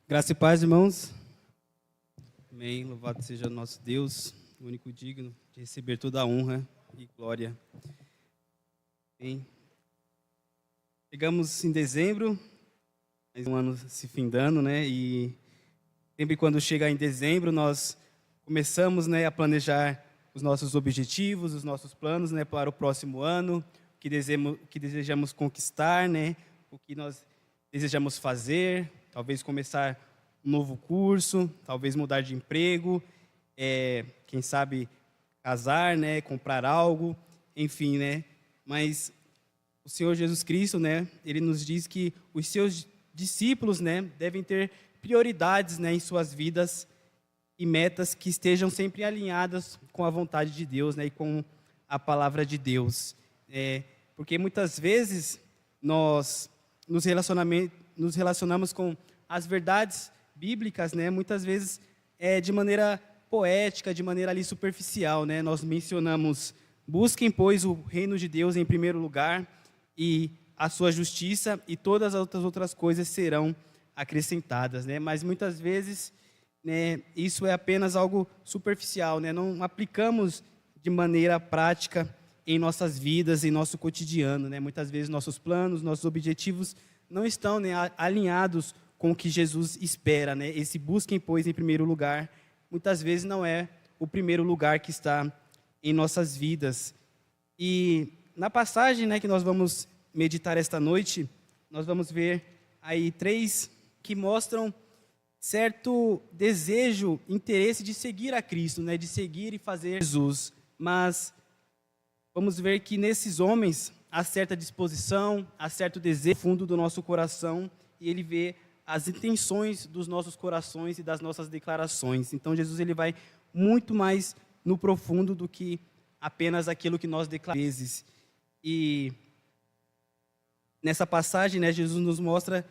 Graça e paz, irmãos. Amém. Louvado seja nosso Deus, o único digno de receber toda a honra e glória. Amém. Chegamos em dezembro, mais um ano se findando, né? E sempre quando chega em dezembro, nós começamos, né, a planejar os nossos objetivos, os nossos planos, né, para o próximo ano, o que desejamos conquistar, né? O que nós desejamos fazer, talvez começar um novo curso, talvez mudar de emprego, quem sabe casar, né, comprar algo, enfim, né? Mas o Senhor Jesus Cristo, né, ele nos diz que os seus discípulos, né, devem ter prioridades, né, em suas vidas e metas que estejam sempre alinhadas com a vontade de Deus, né, e com a palavra de Deus. Porque muitas vezes nós nos relacionamos com as verdades bíblicas, né, muitas vezes de maneira poética, de maneira ali superficial, né? Nós mencionamos: busquem, pois, o reino de Deus em primeiro lugar e a sua justiça, e todas as outras coisas serão acrescentadas, né? Mas muitas vezes, né, isso é apenas algo superficial, né? Não aplicamos de maneira prática em nossas vidas, em nosso cotidiano, né? Muitas vezes nossos planos, nossos objetivos não estão, né, alinhados com o que Jesus espera, né? Esse busquem, pois, em primeiro lugar, muitas vezes não é o primeiro lugar que está em nossas vidas. E na passagem, né, que nós vamos meditar esta noite, nós vamos ver aí 3 que mostram certo desejo, interesse de seguir a Cristo, né, de seguir e fazer Jesus. Mas vamos ver que nesses homens há certa disposição, há certo desejo fundo do nosso coração, e ele vê as intenções dos nossos corações e das nossas declarações. Então Jesus, ele vai muito mais no profundo do que apenas aquilo que nós declaramos. E nessa passagem, né, Jesus nos mostra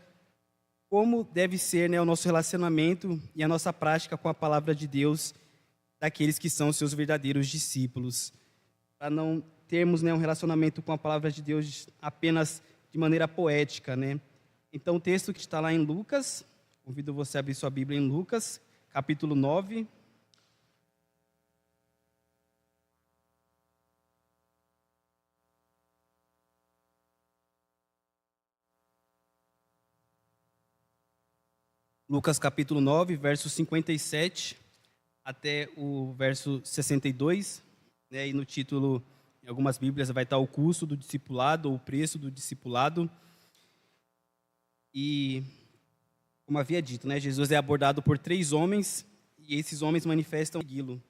como deve ser, né, o nosso relacionamento e a nossa prática com a palavra de Deus daqueles que são seus verdadeiros discípulos. Para não termos, né, um relacionamento com a palavra de Deus apenas de maneira poética, né? Então, o texto que está lá em Lucas, convido você a abrir sua Bíblia em Lucas, capítulo 9. Lucas, capítulo 9, verso 57 até o verso 62, né? E no título, em algumas Bíblias, vai estar o custo do discipulado, ou o preço do discipulado. E, como havia dito, né, Jesus é abordado por 3 homens, e esses homens manifestam segui-lo.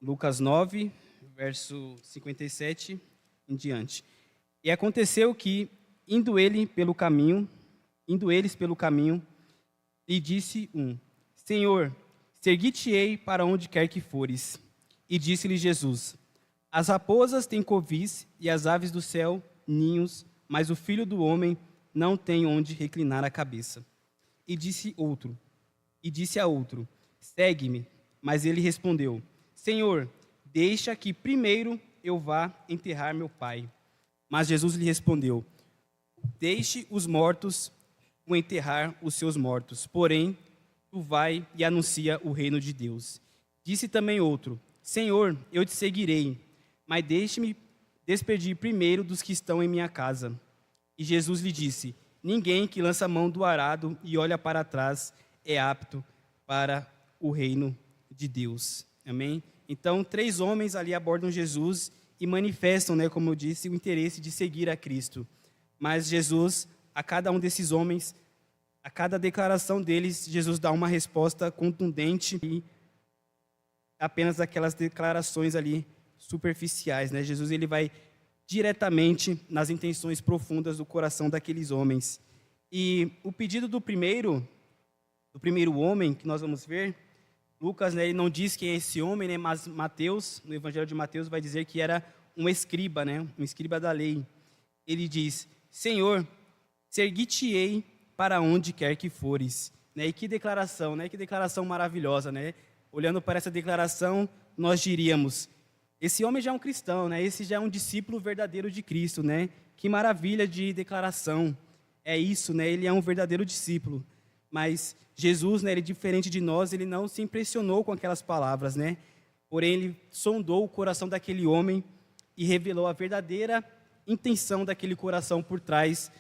Lucas 9, verso 57 em diante. E aconteceu que, indo eles pelo caminho, lhe disse um: Senhor, segui-te-ei para onde quer que fores. E disse-lhe Jesus: As raposas têm covis e as aves do céu ninhos, mas o Filho do homem não tem onde reclinar a cabeça. E disse a outro: Segue-me. Mas ele respondeu: Senhor, deixa que primeiro eu vá enterrar meu pai. Mas Jesus lhe respondeu: Deixe os mortos o enterrar os seus mortos, porém tu vai e anuncia o reino de Deus. Disse também outro: Senhor, eu te seguirei, mas deixe-me despedir primeiro dos que estão em minha casa. E Jesus lhe disse: Ninguém que lança a mão do arado e olha para trás é apto para o reino de Deus. Amém? Então, 3 homens ali abordam Jesus e manifestam, né, como eu disse, o interesse de seguir a Cristo. Mas Jesus, a cada um desses homens, a cada declaração deles, Jesus dá uma resposta contundente e apenas aquelas declarações ali superficiais, né? Jesus, ele vai diretamente nas intenções profundas do coração daqueles homens. E o pedido do primeiro homem que nós vamos ver, Lucas, né, ele não diz quem é esse homem, né, mas Mateus, no Evangelho de Mateus, vai dizer que era um escriba, né, um escriba da lei. Ele diz: Senhor, segui-te-ei para onde quer que fores. Né, e que declaração, né, que declaração maravilhosa, né? Olhando para essa declaração, nós diríamos: esse homem já é um cristão, né? Esse já é um discípulo verdadeiro de Cristo, né? Que maravilha de declaração. É isso, né? Ele é um verdadeiro discípulo. Mas Jesus, né, ele diferente de nós, ele não se impressionou com aquelas palavras, né? Porém, ele sondou o coração daquele homem e revelou a verdadeira intenção daquele coração por trás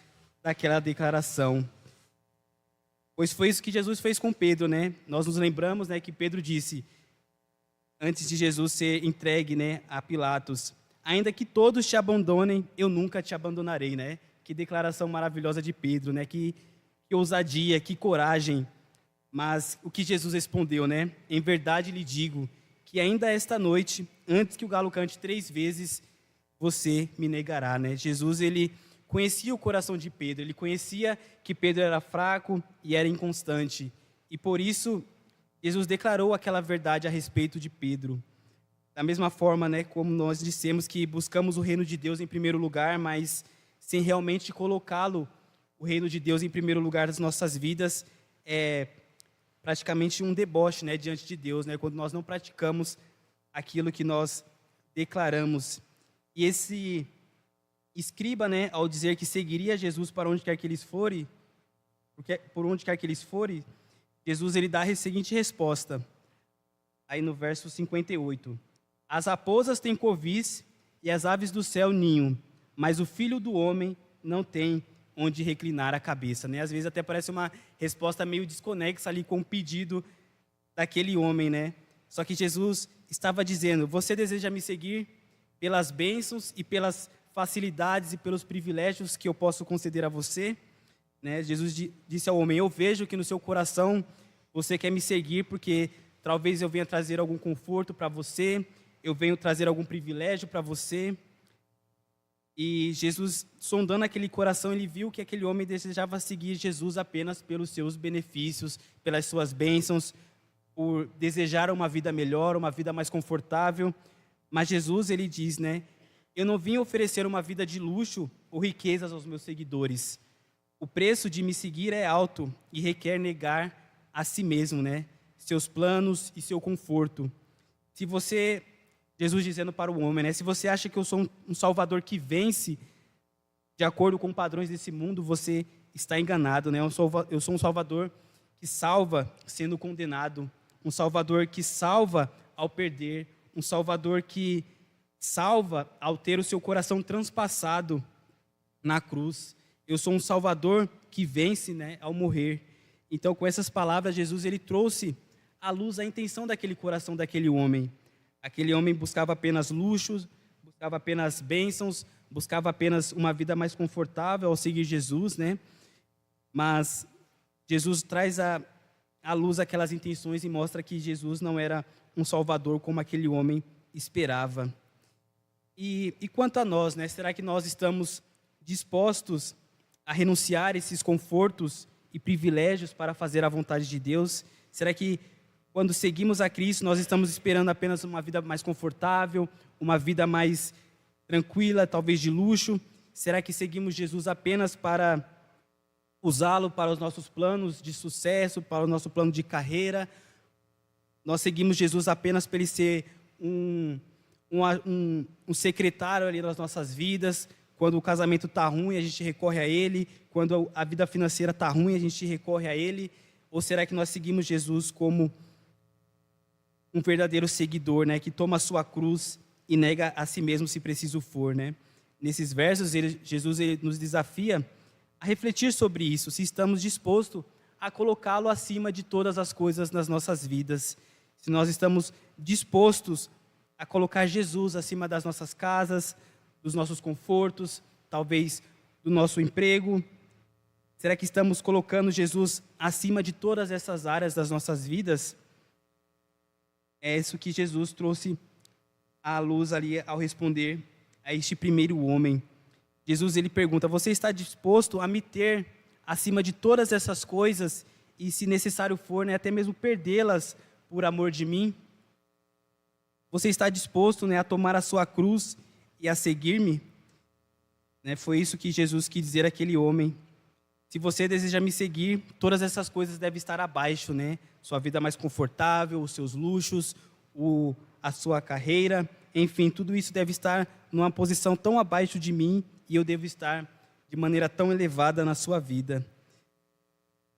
daquela declaração. Pois foi isso que Jesus fez com Pedro, né? Nós nos lembramos, né, que Pedro disse, antes de Jesus ser entregue, né, a Pilatos: ainda que todos te abandonem, eu nunca te abandonarei, né? Que declaração maravilhosa de Pedro, né? Que ousadia, que coragem. Mas o que Jesus respondeu, né? Em verdade lhe digo que ainda esta noite, antes que o galo cante 3 vezes, você me negará, né? Jesus, ele conhecia o coração de Pedro, ele conhecia que Pedro era fraco e era inconstante. E por isso, Jesus declarou aquela verdade a respeito de Pedro. Da mesma forma, né, como nós dissemos que buscamos o reino de Deus em primeiro lugar, mas sem realmente colocá-lo, o reino de Deus em primeiro lugar das nossas vidas, é praticamente um deboche, né, diante de Deus, né, quando nós não praticamos aquilo que nós declaramos. E esse escriba, né, ao dizer que seguiria Jesus para onde quer que eles forem, por onde quer que eles forem, Jesus, ele dá a seguinte resposta, aí no verso 58. As raposas têm covis e as aves do céu ninho, mas o filho do homem não tem onde reclinar a cabeça, né? Às vezes até parece uma resposta meio desconexa ali com o pedido daquele homem, né? Só que Jesus estava dizendo: você deseja me seguir pelas bênçãos e pelas facilidades e pelos privilégios que eu posso conceder a você, né? Jesus disse ao homem: eu vejo que no seu coração você quer me seguir porque talvez eu venha trazer algum conforto para você, eu venho trazer algum privilégio para você. E Jesus, sondando aquele coração, ele viu que aquele homem desejava seguir Jesus apenas pelos seus benefícios, pelas suas bênçãos, por desejar uma vida melhor, uma vida mais confortável. Mas Jesus, ele diz, né? Eu não vim oferecer uma vida de luxo ou riquezas aos meus seguidores. O preço de me seguir é alto e requer negar a si mesmo, né? Seus planos e seu conforto. Se você... Jesus dizendo para o homem, né? Se você acha que eu sou um salvador que vence de acordo com padrões desse mundo, você está enganado, né? Eu sou um salvador que salva sendo condenado, um salvador que salva ao perder, um salvador que salva ao ter o seu coração transpassado na cruz. Eu sou um salvador que vence, né, ao morrer. Então, com essas palavras, Jesus, ele trouxe à luz a intenção daquele coração daquele homem. Aquele homem buscava apenas luxos, buscava apenas bênçãos, buscava apenas uma vida mais confortável ao seguir Jesus, né? Mas Jesus traz à luz aquelas intenções e mostra que Jesus não era um salvador como aquele homem esperava. E quanto a nós, né? Será que nós estamos dispostos a renunciar a esses confortos e privilégios para fazer a vontade de Deus? Será que quando seguimos a Cristo, nós estamos esperando apenas uma vida mais confortável, uma vida mais tranquila, talvez de luxo? Será que seguimos Jesus apenas para usá-lo para os nossos planos de sucesso, para o nosso plano de carreira? Nós seguimos Jesus apenas para ele ser um secretário ali nas nossas vidas? Quando o casamento está ruim, a gente recorre a ele. Quando a vida financeira está ruim, a gente recorre a ele. Ou será que nós seguimos Jesus como um verdadeiro seguidor, né, que toma a sua cruz e nega a si mesmo se preciso for, né? Nesses versos, Jesus nos desafia a refletir sobre isso, se estamos dispostos a colocá-lo acima de todas as coisas nas nossas vidas, se nós estamos dispostos a colocar Jesus acima das nossas casas, dos nossos confortos, talvez do nosso emprego. Será que estamos colocando Jesus acima de todas essas áreas das nossas vidas? É isso que Jesus trouxe à luz ali ao responder a este primeiro homem. Jesus, ele pergunta: você está disposto a me ter acima de todas essas coisas e, se necessário for, né, até mesmo perdê-las por amor de mim? Você está disposto, né, a tomar a sua cruz e a seguir-me? Né, foi isso que Jesus quis dizer àquele homem. Se você deseja me seguir, todas essas coisas devem estar abaixo, né? Sua vida mais confortável, os seus luxos, a sua carreira, enfim, tudo isso deve estar numa posição tão abaixo de mim e eu devo estar de maneira tão elevada na sua vida.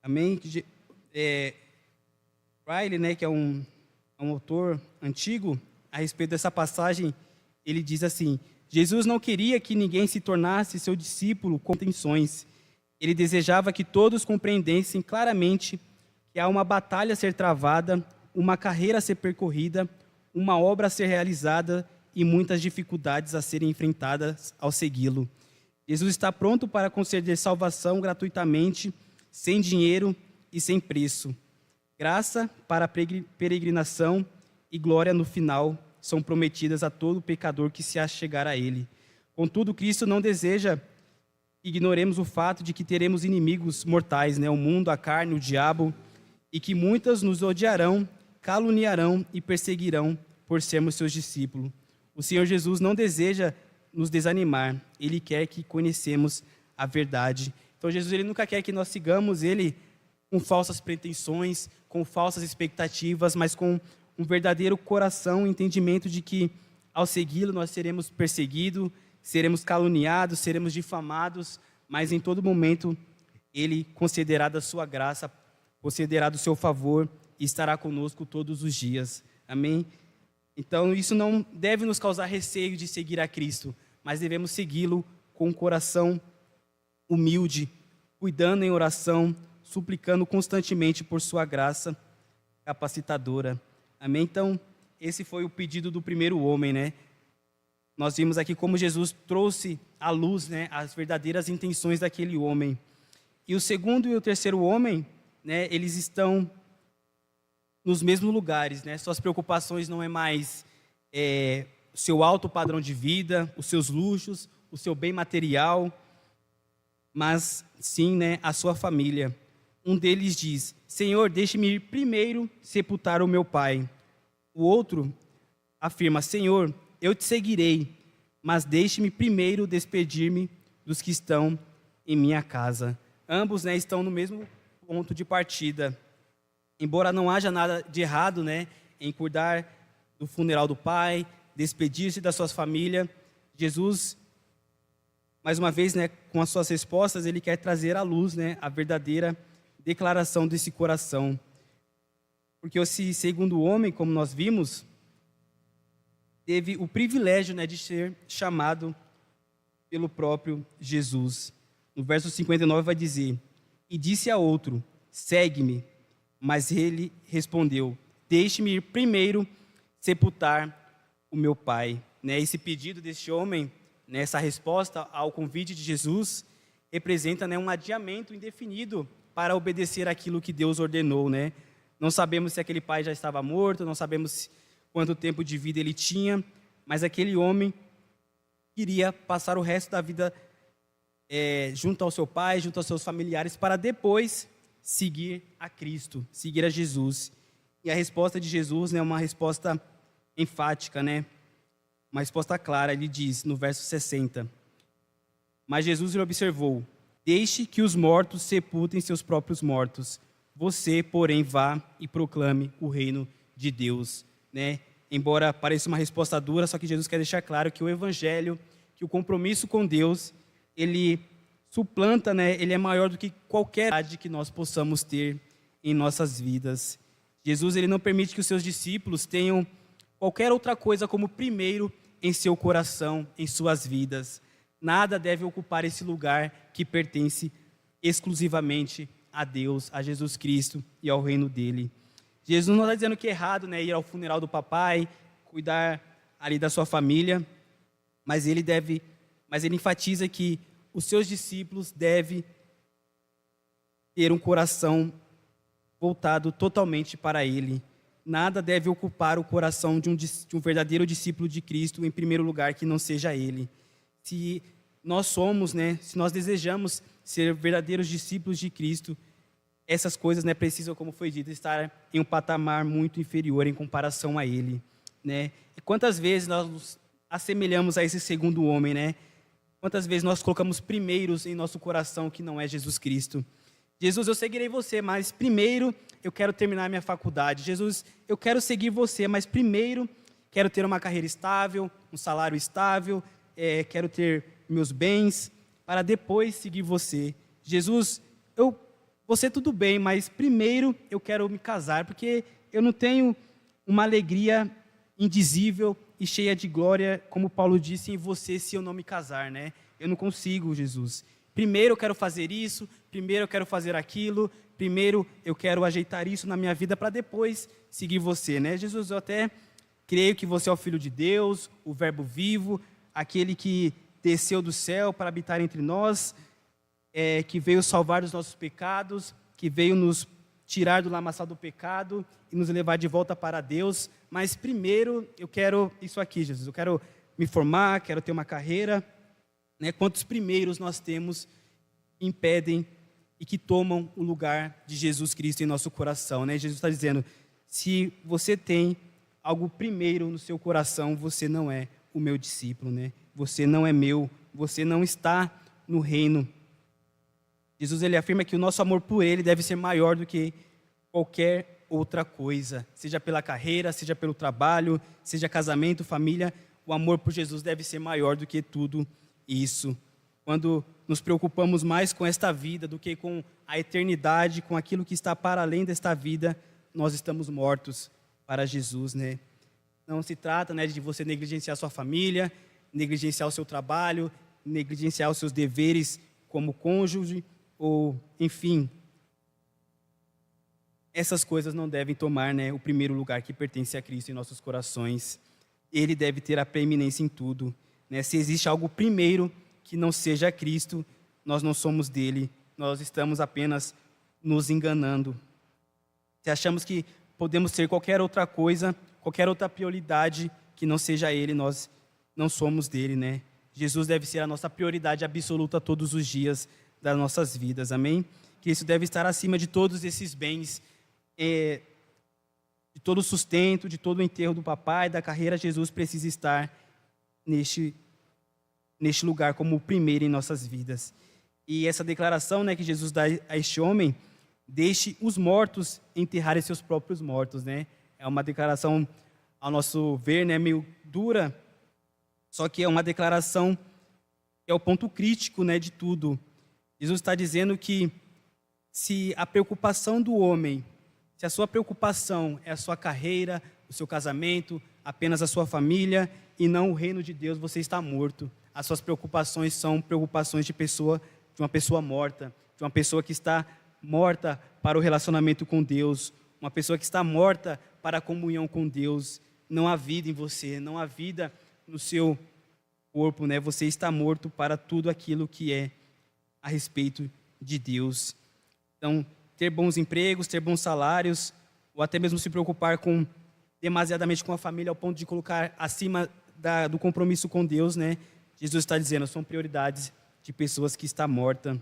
Amém? Riley, né, que é um autor antigo, a respeito dessa passagem, ele diz assim: Jesus não queria que ninguém se tornasse seu discípulo com intenções. Ele desejava que todos compreendessem claramente que há uma batalha a ser travada, uma carreira a ser percorrida, uma obra a ser realizada e muitas dificuldades a serem enfrentadas ao segui-lo. Jesus está pronto para conceder salvação gratuitamente, sem dinheiro e sem preço. Graça para a peregrinação e glória no final são prometidas a todo pecador que se achegar a Ele. Contudo, Cristo não deseja que ignoremos o fato de que teremos inimigos mortais, né? O mundo, a carne, o diabo, e que muitas nos odiarão, caluniarão e perseguirão por sermos seus discípulos. O Senhor Jesus não deseja nos desanimar, Ele quer que conhecemos a verdade. Então Jesus, Ele nunca quer que nós sigamos Ele com falsas pretensões, com falsas expectativas, mas com um verdadeiro coração, entendimento de que ao segui-lo nós seremos perseguidos, seremos caluniados, seremos difamados, mas em todo momento Ele concederá da sua graça, concederá do seu favor e estará conosco todos os dias. Amém? Então isso não deve nos causar receio de seguir a Cristo, mas devemos segui-lo com um coração humilde, cuidando em oração, suplicando constantemente por sua graça capacitadora. Amém? Então, esse foi o pedido do primeiro homem, né? Nós vimos aqui como Jesus trouxe à luz, né, as verdadeiras intenções daquele homem. E o segundo e o terceiro homem, né, eles estão nos mesmos lugares, né? Suas preocupações não é mais o seu alto padrão de vida, os seus luxos, o seu bem material, mas sim, né, a sua família. Um deles diz: Senhor, deixe-me ir primeiro sepultar o meu pai. O outro afirma: Senhor, eu te seguirei, mas deixe-me primeiro despedir-me dos que estão em minha casa. Ambos, né, estão no mesmo ponto de partida. Embora não haja nada de errado, né, em cuidar do funeral do pai, despedir-se da sua família, Jesus, mais uma vez, né, com as suas respostas, ele quer trazer à luz, né, a verdadeira declaração desse coração. Porque esse segundo homem, como nós vimos, teve o privilégio, né, de ser chamado pelo próprio Jesus. No verso 59 vai dizer: E disse a outro: Segue-me. Mas ele respondeu: Deixe-me ir primeiro sepultar o meu pai. Né, esse pedido deste homem, né, essa resposta ao convite de Jesus, representa, né, um adiamento indefinido para obedecer aquilo que Deus ordenou, né? Não sabemos se aquele pai já estava morto, não sabemos quanto tempo de vida ele tinha, mas aquele homem queria passar o resto da vida junto ao seu pai, junto aos seus familiares, para depois seguir a Cristo, seguir a Jesus. E a resposta de Jesus, né, é uma resposta enfática, né? Uma resposta clara. Ele diz no verso 60: Mas Jesus lhe observou: Deixe que os mortos sepultem seus próprios mortos. Você, porém, vá e proclame o reino de Deus. Né? Embora pareça uma resposta dura, só que Jesus quer deixar claro que o evangelho, que o compromisso com Deus, ele suplanta, né? Ele é maior do que qualquer verdade que nós possamos ter em nossas vidas. Jesus, ele não permite que os seus discípulos tenham qualquer outra coisa como primeiro em seu coração, em suas vidas. Nada deve ocupar esse lugar que pertence exclusivamente a Deus, a Jesus Cristo e ao reino dele. Jesus não está dizendo que é errado, né, ir ao funeral do papai, cuidar ali da sua família, mas ele enfatiza que os seus discípulos devem ter um coração voltado totalmente para ele. Nada deve ocupar o coração de um verdadeiro discípulo de Cristo em primeiro lugar que não seja ele. Se nós somos, né, se nós desejamos ser verdadeiros discípulos de Cristo, essas coisas, né, precisam, como foi dito, estar em um patamar muito inferior em comparação a ele, né? E quantas vezes nós nos assemelhamos a esse segundo homem, né? Quantas vezes nós colocamos primeiros em nosso coração que não é Jesus Cristo? Jesus, eu seguirei você, mas primeiro eu quero terminar minha faculdade. Jesus, eu quero seguir você, mas primeiro quero ter uma carreira estável, um salário estável, quero ter meus bens, para depois seguir você. Jesus, você tudo bem, mas primeiro eu quero me casar, porque eu não tenho uma alegria indizível e cheia de glória, como Paulo disse, em você se eu não me casar, né? Eu não consigo, Jesus. Primeiro eu quero fazer isso, primeiro eu quero fazer aquilo, primeiro eu quero ajeitar isso na minha vida para depois seguir você, né? Jesus, eu até creio que você é o Filho de Deus, o Verbo vivo, aquele que desceu do céu para habitar entre nós, que veio salvar dos nossos pecados, que veio nos tirar do lamaçal do pecado e nos levar de volta para Deus. Mas primeiro eu quero isso aqui, Jesus. Eu quero me formar, quero ter uma carreira. Né? Quantos primeiros nós temos que impedem e que tomam o lugar de Jesus Cristo em nosso coração? Né? Jesus está dizendo, se você tem algo primeiro no seu coração, você não é o meu discípulo, né? Você não é meu, você não está no reino. Jesus ele afirma que o nosso amor por ele deve ser maior do que qualquer outra coisa, seja pela carreira, seja pelo trabalho, seja casamento, família, o amor por Jesus deve ser maior do que tudo isso. Quando nos preocupamos mais com esta vida do que com a eternidade, com aquilo que está para além desta vida, nós estamos mortos para Jesus, né? Não se trata, né, de você negligenciar sua família, negligenciar o seu trabalho, negligenciar os seus deveres como cônjuge, ou, enfim, essas coisas não devem tomar, né, o primeiro lugar que pertence a Cristo em nossos corações. Ele deve ter a preeminência em tudo. Né? Se existe algo primeiro que não seja Cristo, nós não somos dele, nós estamos apenas nos enganando. Se achamos que podemos ter qualquer outra coisa, qualquer outra prioridade que não seja ele, nós não somos dele, né? Jesus deve ser a nossa prioridade absoluta todos os dias das nossas vidas, amém? Que isso deve estar acima de todos esses bens, de todo o sustento, de todo o enterro do papai, da carreira. Jesus precisa estar neste lugar como o primeiro em nossas vidas. E essa declaração, né, que Jesus dá a este homem, deixe os mortos enterrarem seus próprios mortos, né? É uma declaração, ao nosso ver, né, meio dura, só que é uma declaração que é o ponto crítico, né, de tudo. Jesus está dizendo que se a preocupação do homem, se a sua preocupação é a sua carreira, o seu casamento, apenas a sua família e não o reino de Deus, você está morto. As suas preocupações são preocupações de uma pessoa morta, de uma pessoa que está morta para o relacionamento com Deus, uma pessoa que está morta para a comunhão com Deus. Não há vida em você, não há vida no seu corpo, né? Você está morto para tudo aquilo que é a respeito de Deus. Então, ter bons empregos, ter bons salários, ou até mesmo se preocupar demasiadamente com a família ao ponto de colocar acima do compromisso com Deus, né? Jesus está dizendo, são prioridades de pessoas que estão mortas.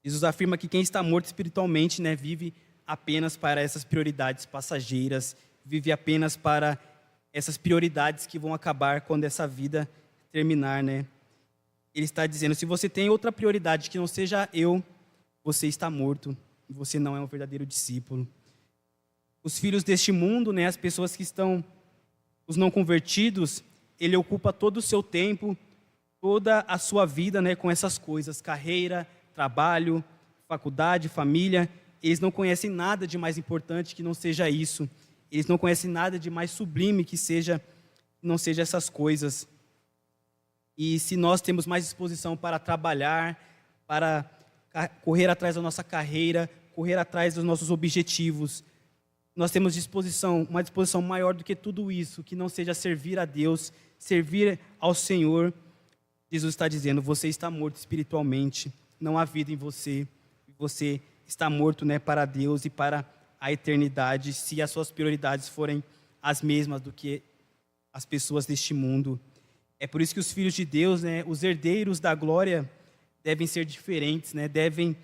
Jesus afirma que quem está morto espiritualmente, né, vive apenas para essas prioridades passageiras, vive apenas para essas prioridades que vão acabar quando essa vida terminar, né? Ele está dizendo, se você tem outra prioridade que não seja eu, você está morto, e você não é um verdadeiro discípulo. Os filhos deste mundo, né, as pessoas que estão, os não convertidos, ele ocupa todo o seu tempo, toda a sua vida, né, com essas coisas, carreira, trabalho, faculdade, família. Eles não conhecem nada de mais importante que não seja isso. Eles não conhecem nada de mais sublime que não seja essas coisas. E se nós temos mais disposição para trabalhar, para correr atrás da nossa carreira, correr atrás dos nossos objetivos, nós temos uma disposição maior do que tudo isso, que não seja servir a Deus, servir ao Senhor. Jesus está dizendo, você está morto espiritualmente, não há vida em você, você está morto, né, para Deus e para a eternidade, se as suas prioridades forem as mesmas do que as pessoas deste mundo. É por isso que os filhos de Deus, né, os herdeiros da glória, devem ser diferentes, né, devem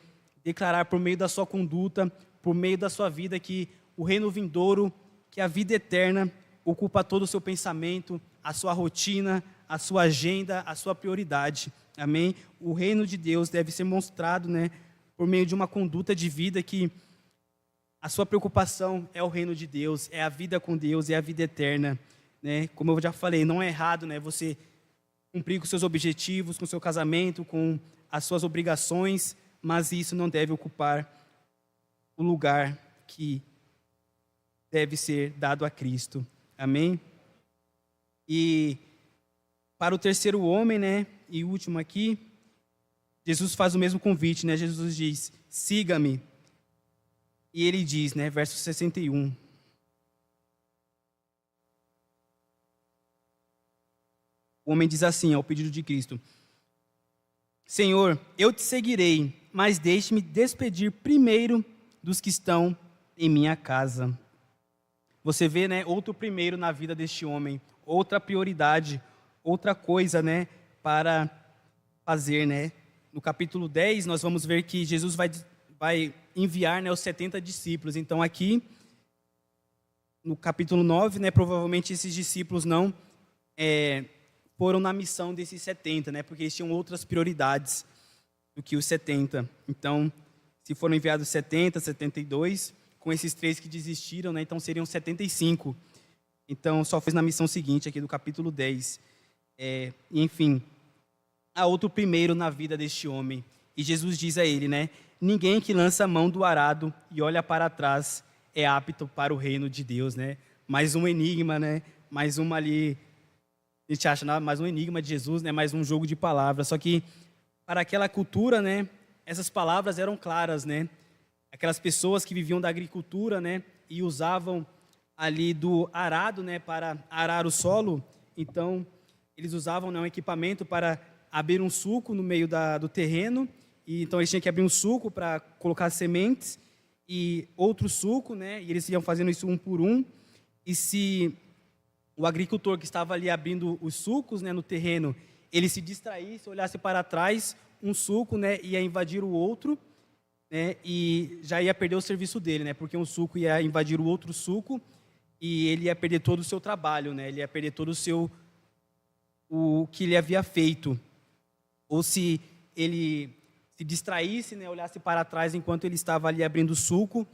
declarar por meio da sua conduta, por meio da sua vida, que o reino vindouro, que a vida eterna ocupa todo o seu pensamento, a sua rotina, a sua agenda, a sua prioridade. Amém? O reino de Deus deve ser mostrado, né, por meio de uma conduta de vida que a sua preocupação é o reino de Deus, é a vida com Deus, é a vida eterna. Né? Como eu já falei, não é errado, né, você cumprir com seus objetivos, com o seu casamento, com as suas obrigações, mas isso não deve ocupar o lugar que deve ser dado a Cristo. Amém? E para o terceiro homem, né, e último aqui, Jesus faz o mesmo convite, né? Jesus diz: siga-me. E ele diz, né, verso 61. O homem diz assim, ao pedido de Cristo: Senhor, eu te seguirei, mas deixe-me despedir primeiro dos que estão em minha casa. Você vê, né, outro primeiro na vida deste homem, outra prioridade, outra coisa, né, para fazer, né? No capítulo 10, nós vamos ver que Jesus vai enviar, né, os 70 discípulos. Então, aqui, no capítulo 9, né, provavelmente esses discípulos não foram na missão desses 70, né, porque eles tinham outras prioridades do que os 70. Então, se foram enviados 70, 72, com esses 3 que desistiram, né, então seriam 75. Então, só fez na missão seguinte, aqui do capítulo 10. Enfim, há outro primeiro na vida deste homem. E Jesus diz a ele, né, ninguém que lança a mão do arado e olha para trás é apto para o reino de Deus, né? Mais um enigma, né? Mais uma ali, a gente acha, mais um enigma de Jesus, né? Mais um jogo de palavras. Só que para aquela cultura, né, essas palavras eram claras, né? Aquelas pessoas que viviam da agricultura, né, e usavam ali do arado, né, para arar o solo. Então, eles usavam, né, um equipamento para abrir um sulco no meio do terreno, e então eles tinham que abrir um sulco para colocar sementes e outro sulco, né? E eles iam fazendo isso um por um. E se o agricultor que estava ali abrindo os sulcos, né, no terreno, ele se distraísse, olhasse para trás, um sulco, né, ia invadir o outro, né? E já ia perder o serviço dele, né? Porque um sulco ia invadir o outro sulco e ele ia perder todo o seu trabalho, né? Ele ia perder todo o que ele havia feito. Ou se ele se distraísse, né, olhasse para trás enquanto ele estava ali abrindo o sulco,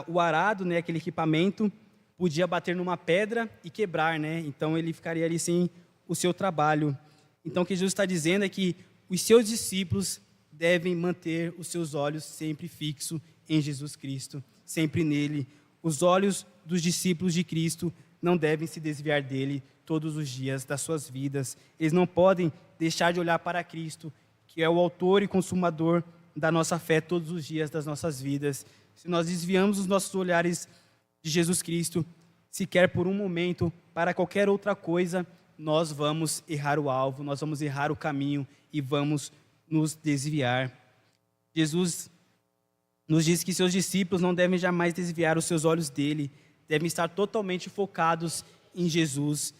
o arado, né, aquele equipamento, podia bater numa pedra e quebrar, né? Então ele ficaria ali sem o seu trabalho. Então o que Jesus está dizendo é que os seus discípulos devem manter os seus olhos sempre fixos em Jesus Cristo, sempre nele. Os olhos dos discípulos de Cristo não devem se desviar dele todos os dias das suas vidas. Eles não podem deixar de olhar para Cristo, que é o autor e consumador da nossa fé todos os dias das nossas vidas. Se nós desviamos os nossos olhares de Jesus Cristo, sequer por um momento, para qualquer outra coisa, nós vamos errar o alvo, nós vamos errar o caminho e vamos nos desviar. Jesus nos diz que seus discípulos não devem jamais desviar os seus olhos dele, devem estar totalmente focados em Jesus.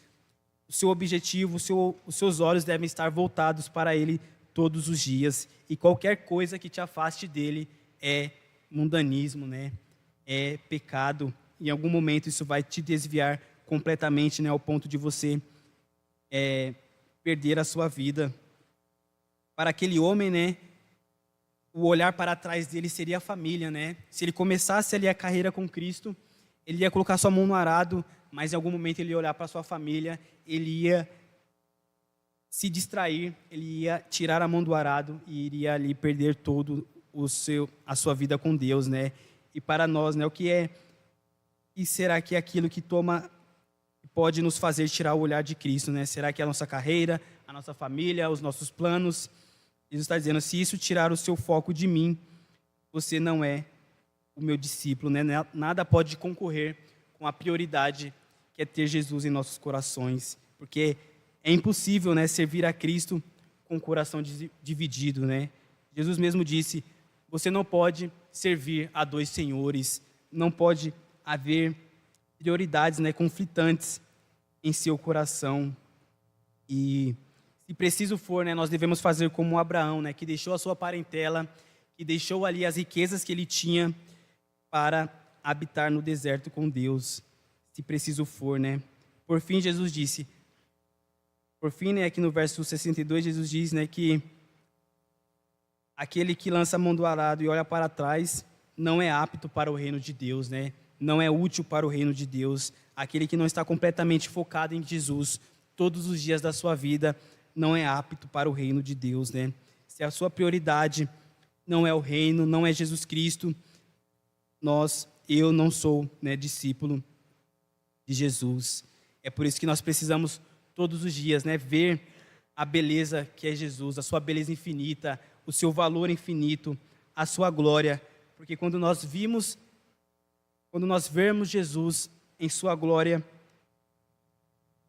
O seu objetivo, os seus olhos devem estar voltados para ele todos os dias. E qualquer coisa que te afaste dele é mundanismo, né? É pecado. Em algum momento isso vai te desviar completamente, né, ao ponto de você perder a sua vida. Para aquele homem, né, o olhar para trás dele seria a família, né? Se ele começasse ali a carreira com Cristo, ele ia colocar sua mão no arado, mas em algum momento ele ia olhar para sua família, ele ia se distrair, ele ia tirar a mão do arado e iria ali perder todo a sua vida com Deus, né? E para nós, né, e será que é aquilo que pode nos fazer tirar o olhar de Cristo, né? Será que é a nossa carreira, a nossa família, os nossos planos? Jesus está dizendo, se isso tirar o seu foco de mim, você não é o meu discípulo, né? Nada pode concorrer com a prioridade que é ter Jesus em nossos corações, porque é impossível, né, servir a Cristo com o coração dividido, né? Jesus mesmo disse, você não pode servir a 2 senhores, não pode haver prioridades, né, conflitantes em seu coração. E se preciso for, né, nós devemos fazer como Abraão, né, que deixou a sua parentela, que deixou ali as riquezas que ele tinha para habitar no deserto com Deus, se preciso for, né. Por fim, Jesus disse, né, aqui no verso 62, Jesus diz, né, que aquele que lança a mão do arado e olha para trás não é apto para o reino de Deus, né? Não é útil para o reino de Deus. Aquele que não está completamente focado em Jesus todos os dias da sua vida não é apto para o reino de Deus, né? Se a sua prioridade não é o reino, não é Jesus Cristo, eu não sou, né, discípulo de Jesus. É por isso que nós precisamos todos os dias, né, ver a beleza que é Jesus, a sua beleza infinita, o seu valor infinito, a sua glória, porque quando nós vermos Jesus em sua glória,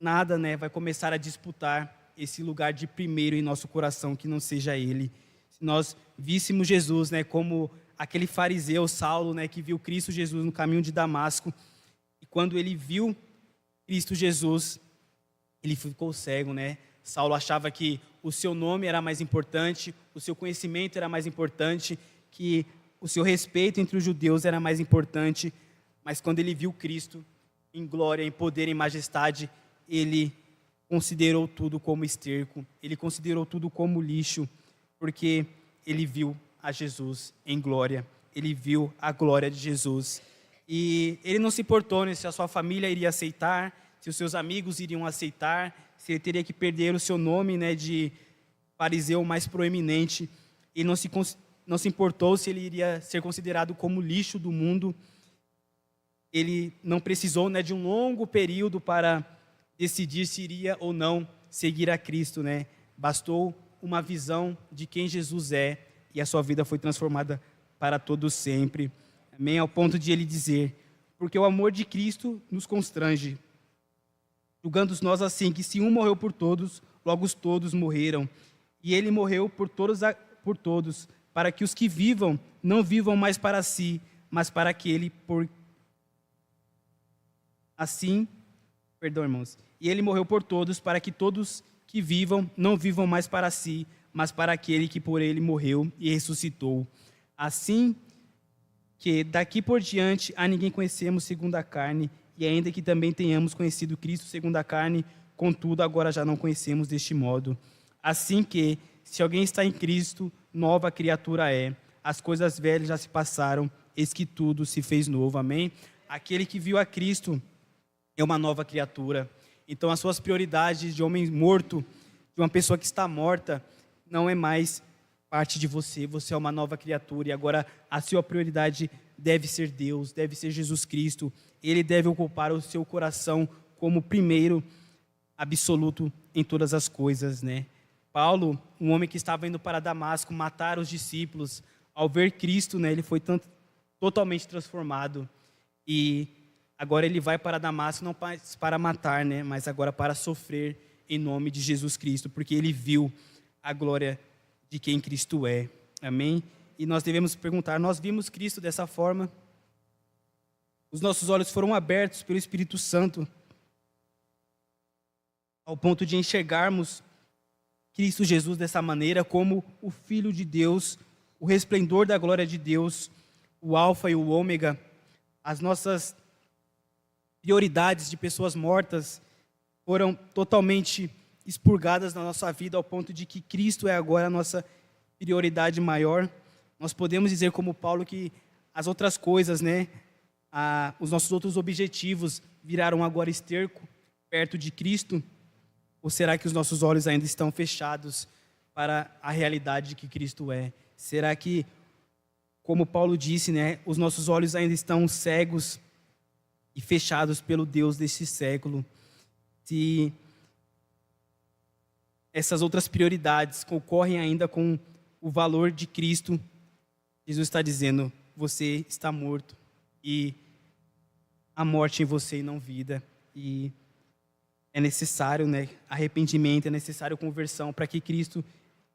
nada, né, vai começar a disputar esse lugar de primeiro em nosso coração que não seja Ele. Se nós víssemos Jesus, né, como aquele fariseu Saulo, né, que viu Cristo Jesus no caminho de Damasco, e quando ele viu Cristo Jesus, ele ficou cego, né? Saulo achava que o seu nome era mais importante, o seu conhecimento era mais importante, que o seu respeito entre os judeus era mais importante, mas quando ele viu Cristo em glória, em poder, em majestade, ele considerou tudo como esterco, ele considerou tudo como lixo, porque ele viu a Jesus em glória, ele viu a glória de Jesus. E ele não se importou, né, se a sua família iria aceitar, se os seus amigos iriam aceitar, se ele teria que perder o seu nome, né, de fariseu mais proeminente. Ele não se importou se ele iria ser considerado como lixo do mundo. Ele não precisou, né, de um longo período para decidir se iria ou não seguir a Cristo, né? Bastou uma visão de quem Jesus é e a sua vida foi transformada para todo sempre. Amém? Ao ponto de ele dizer: porque o amor de Cristo nos constrange, julgando nós assim, que se um morreu por todos, logo todos morreram. E ele morreu por todos, para que os que vivam, não vivam mais para si, mas para aquele por... Assim, perdão, irmãos. E ele morreu por todos, para que todos que vivam, não vivam mais para si, mas para aquele que por ele morreu e ressuscitou. Assim que daqui por diante a ninguém conhecemos segundo a carne, e ainda que também tenhamos conhecido Cristo segundo a carne, contudo agora já não conhecemos deste modo. Assim que, se alguém está em Cristo, nova criatura é. As coisas velhas já se passaram, eis que tudo se fez novo. Amém? Aquele que viu a Cristo é uma nova criatura. Então as suas prioridades de homem morto, de uma pessoa que está morta, não é mais parte de você. Você é uma nova criatura e agora a sua prioridade deve ser Deus, deve ser Jesus Cristo. Ele deve ocupar o seu coração como primeiro absoluto em todas as coisas, né? Paulo, um homem que estava indo para Damasco matar os discípulos, ao ver Cristo, né, ele foi totalmente transformado. E agora ele vai para Damasco não para matar, né, mas agora para sofrer em nome de Jesus Cristo, porque ele viu a glória de quem Cristo é. Amém? E nós devemos perguntar: nós vimos Cristo dessa forma? Os nossos olhos foram abertos pelo Espírito Santo ao ponto de enxergarmos Cristo Jesus dessa maneira, como o Filho de Deus, o resplendor da glória de Deus, o Alfa e o Ômega. As nossas prioridades de pessoas mortas foram totalmente expurgadas na nossa vida, ao ponto de que Cristo é agora a nossa prioridade maior. Nós podemos dizer, como Paulo, que as outras coisas, né, os nossos outros objetivos viraram agora esterco perto de Cristo? Ou será que os nossos olhos ainda estão fechados para a realidade que Cristo é? Será que, como Paulo disse, né, os nossos olhos ainda estão cegos e fechados pelo Deus deste século? Se essas outras prioridades concorrem ainda com o valor de Cristo, Jesus está dizendo: você está morto e a morte em você e não vida. E é necessário, né, arrependimento, é necessário conversão para que Cristo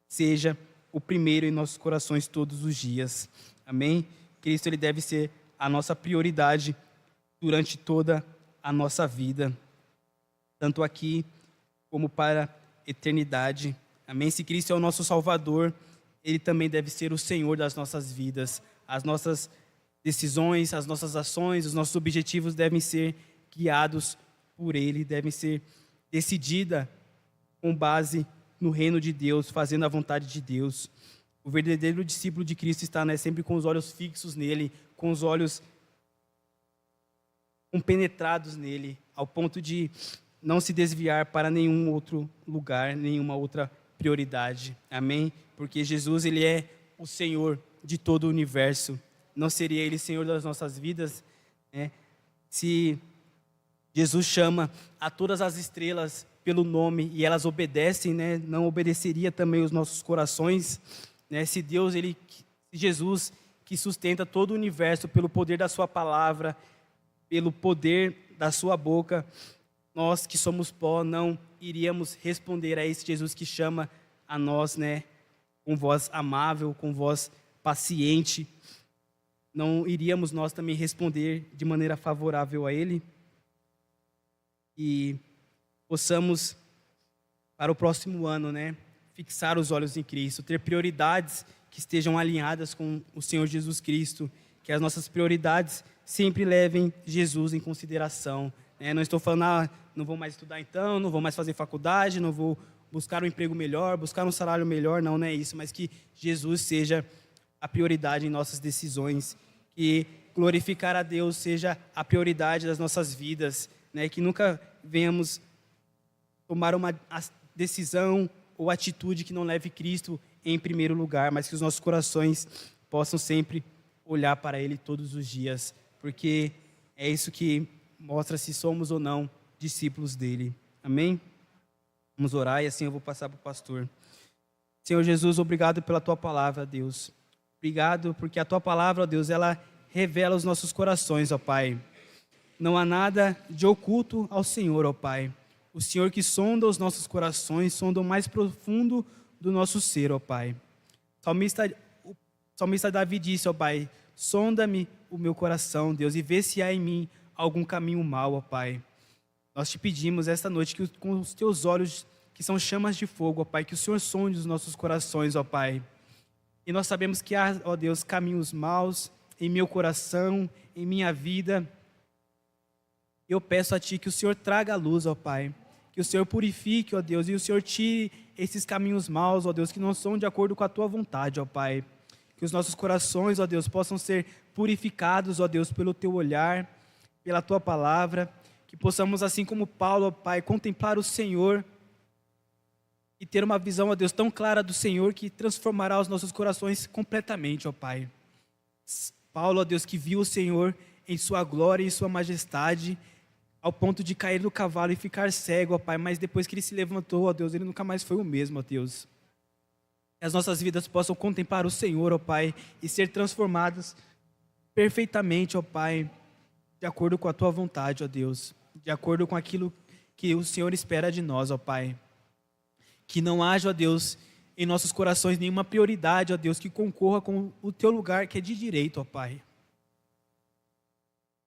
seja o primeiro em nossos corações todos os dias. Amém? Cristo, ele deve ser a nossa prioridade durante toda a nossa vida, tanto aqui como para a eternidade. Amém? Se Cristo é o nosso Salvador, ele também deve ser o Senhor das nossas vidas. As nossas decisões, as nossas ações, os nossos objetivos devem ser guiados por ele, devem ser decidida com base no reino de Deus, fazendo a vontade de Deus. O verdadeiro discípulo de Cristo está, né, sempre com os olhos fixos nele, com os olhos compenetrados nele, ao ponto de não se desviar para nenhum outro lugar, nenhuma outra prioridade. Amém? Porque Jesus, ele é o Senhor de todo o universo. Não seria Ele Senhor das nossas vidas, né? Se Jesus chama a todas as estrelas pelo nome e elas obedecem, né? Não obedeceria também os nossos corações, né? Se Jesus, que sustenta todo o universo pelo poder da sua palavra, pelo poder da sua boca, nós que somos pó não iríamos responder a esse Jesus que chama a nós, né? Com voz amável, com voz paciente. Não iríamos nós também responder de maneira favorável a Ele? E possamos, para o próximo ano, né, fixar os olhos em Cristo, ter prioridades que estejam alinhadas com o Senhor Jesus Cristo, que as nossas prioridades sempre levem Jesus em consideração. Né? Não estou falando, não vou mais estudar então, não vou mais fazer faculdade, não vou buscar um emprego melhor, buscar um salário melhor, não é isso, mas que Jesus seja a prioridade em nossas decisões, que glorificar a Deus seja a prioridade das nossas vidas, né? Que nunca venhamos tomar uma decisão ou atitude que não leve Cristo em primeiro lugar, mas que os nossos corações possam sempre olhar para Ele todos os dias, porque é isso que mostra se somos ou não discípulos dEle. Amém? Vamos orar e assim eu vou passar para o pastor. Senhor Jesus, obrigado pela Tua palavra, Deus. Obrigado porque a Tua palavra, ó Deus, ela revela os nossos corações, ó Pai. Não há nada de oculto ao Senhor, ó Pai. O Senhor que sonda os nossos corações, sonda o mais profundo do nosso ser, ó Pai. O salmista Davi disse, ó Pai, sonda-me o meu coração, Deus, e vê se há em mim algum caminho mau, ó Pai. Nós te pedimos esta noite que com os Teus olhos, que são chamas de fogo, ó Pai, que o Senhor sonde os nossos corações, ó Pai. E nós sabemos que há, ó Deus, caminhos maus em meu coração, em minha vida. Eu peço a Ti que o Senhor traga a luz, ó Pai. Que o Senhor purifique, ó Deus, e o Senhor tire esses caminhos maus, ó Deus, que não são de acordo com a Tua vontade, ó Pai. Que os nossos corações, ó Deus, possam ser purificados, ó Deus, pelo Teu olhar, pela Tua palavra. Que possamos, assim como Paulo, ó Pai, contemplar o Senhor e ter uma visão, ó Deus, tão clara do Senhor que transformará os nossos corações completamente, ó Pai. Paulo, ó Deus, que viu o Senhor em sua glória e em sua majestade, ao ponto de cair do cavalo e ficar cego, ó Pai, mas depois que ele se levantou, ó Deus, ele nunca mais foi o mesmo, ó Deus. Que as nossas vidas possam contemplar o Senhor, ó Pai, e ser transformadas perfeitamente, ó Pai, de acordo com a Tua vontade, ó Deus, de acordo com aquilo que o Senhor espera de nós, ó Pai. Que não haja, ó Deus, em nossos corações nenhuma prioridade, ó Deus, que concorra com o Teu lugar que é de direito, ó Pai.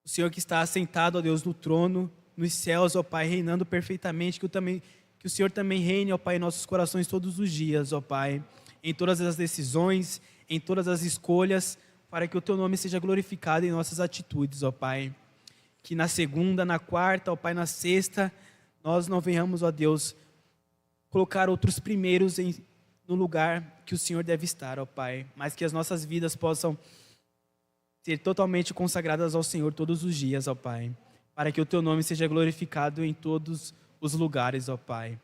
O Senhor que está assentado, ó Deus, no trono, nos céus, ó Pai, reinando perfeitamente, que o Senhor também reine, ó Pai, em nossos corações todos os dias, ó Pai, em todas as decisões, em todas as escolhas, para que o Teu nome seja glorificado em nossas atitudes, ó Pai. Que na segunda, na quarta, ó Pai, na sexta, nós não venhamos, ó Deus, colocar outros primeiros no lugar que o Senhor deve estar, ó Pai, mas que as nossas vidas possam ser totalmente consagradas ao Senhor todos os dias, ó Pai, para que o Teu nome seja glorificado em todos os lugares, ó Pai.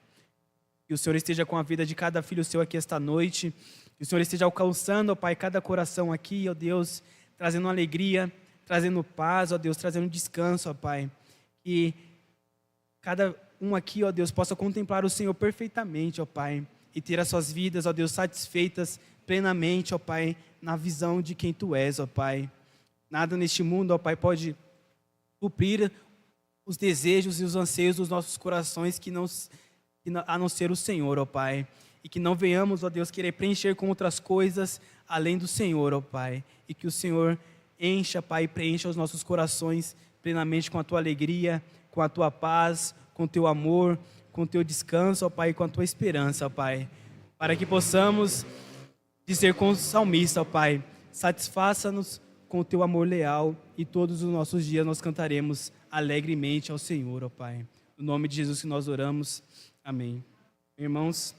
Que o Senhor esteja com a vida de cada filho Seu aqui esta noite, que o Senhor esteja alcançando, ó Pai, cada coração aqui, ó Deus, trazendo alegria, trazendo paz, ó Deus, trazendo descanso, ó Pai. Que cada um aqui, ó Deus, possa contemplar o Senhor perfeitamente, ó Pai, e ter as suas vidas, ó Deus, satisfeitas plenamente, ó Pai, na visão de quem Tu és, ó Pai. Nada neste mundo, ó Pai, pode suprir os desejos e os anseios dos nossos corações a não ser o Senhor, ó Pai. E que não venhamos, ó Deus, querer preencher com outras coisas além do Senhor, ó Pai. E que o Senhor encha, Pai, e preencha os nossos corações plenamente com a Tua alegria, com a Tua paz, com o Teu amor, com o Teu descanso, ó Pai, e com a Tua esperança, ó Pai. Para que possamos dizer com o salmista, ó Pai, satisfaça-nos com o Teu amor leal e todos os nossos dias nós cantaremos alegremente ao Senhor, ó Pai. No nome de Jesus que nós oramos. Amém. Irmãos,